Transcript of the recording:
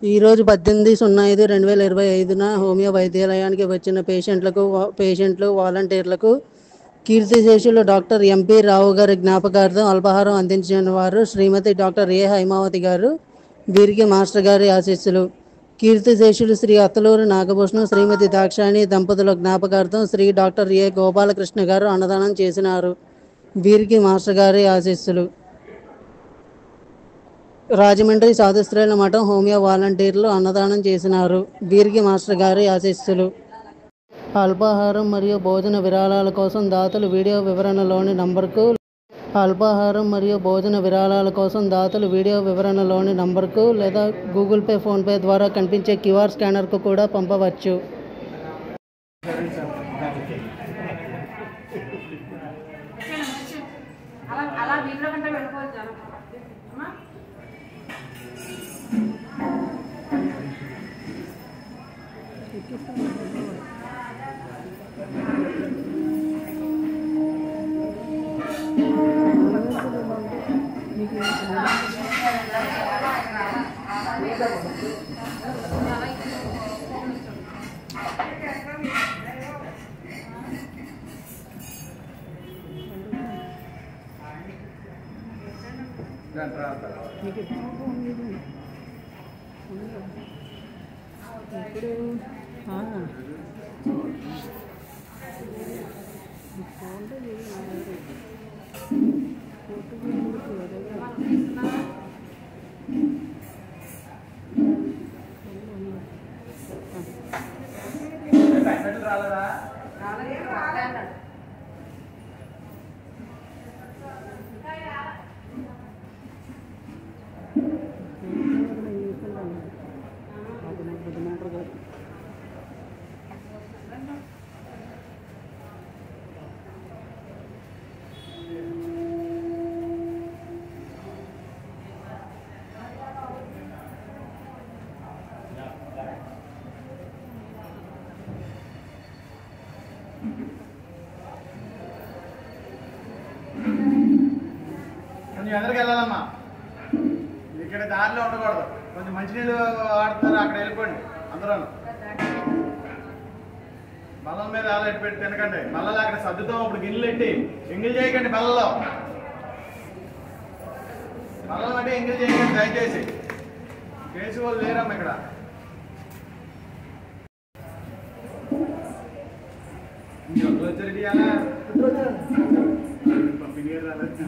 ఈరోజు 18/05/2025న హోమియో వైద్యాలయానికి వచ్చిన పేషెంట్లు, వాలంటీర్లకు కీర్తిశేషులు డాక్టర్ ఎంపీ రావు గారి జ్ఞాపకార్థం అల్పాహారం అందించిన వారు శ్రీమతి డాక్టర్ ఏ హైమావతి గారు. వీరికి మాస్టర్ గారి ఆశీస్సులు. కీర్తిశేషులు శ్రీ అత్తలూరు నాగభూషణం, శ్రీమతి దాక్షాయణి దంపతుల జ్ఞాపకార్థం శ్రీ డాక్టర్ ఏ గోపాలకృష్ణ గారు అన్నదానం చేసినారు. వీరికి మాస్టర్ గారి ఆశీస్సులు. రాజమండ్రి సాధుశ్రేణుల మఠం హోమియో వాలంటీర్లు అన్నదానం చేసినారు. వీరికి మాస్టర్ గారి ఆశీస్సులు. అల్పాహారం మరియు భోజన విరాళాల కోసం దాతలు వీడియో వివరణలోని నంబర్కు లేదా గూగుల్ పే, ఫోన్పే ద్వారా కనిపించే QR స్కానర్కు కూడా పంపవచ్చు. ఎదరికి వెళ్ళాలమ్మా, ఇక్కడ దారిలో ఉండకూడదు. కొంచెం మంచినీళ్ళు వాడుతున్నారు, అక్కడ వెళ్ళిపోండి. అందరూ బల్లల మీద ఆలెట్టి పెట్టి తినకండి. బల్లలు అక్కడ సర్దుతాం, అప్పుడు గిన్నెలు పెట్టి ఎంగిల్ చేయకండి. బల్లలో బట్టి ఎంగిల్ చేయకండి దయచేసి. కేసు వాళ్ళు లేరమ్మా ఇక్కడ. వచ్చరికి పంపిణీ రాలేదు.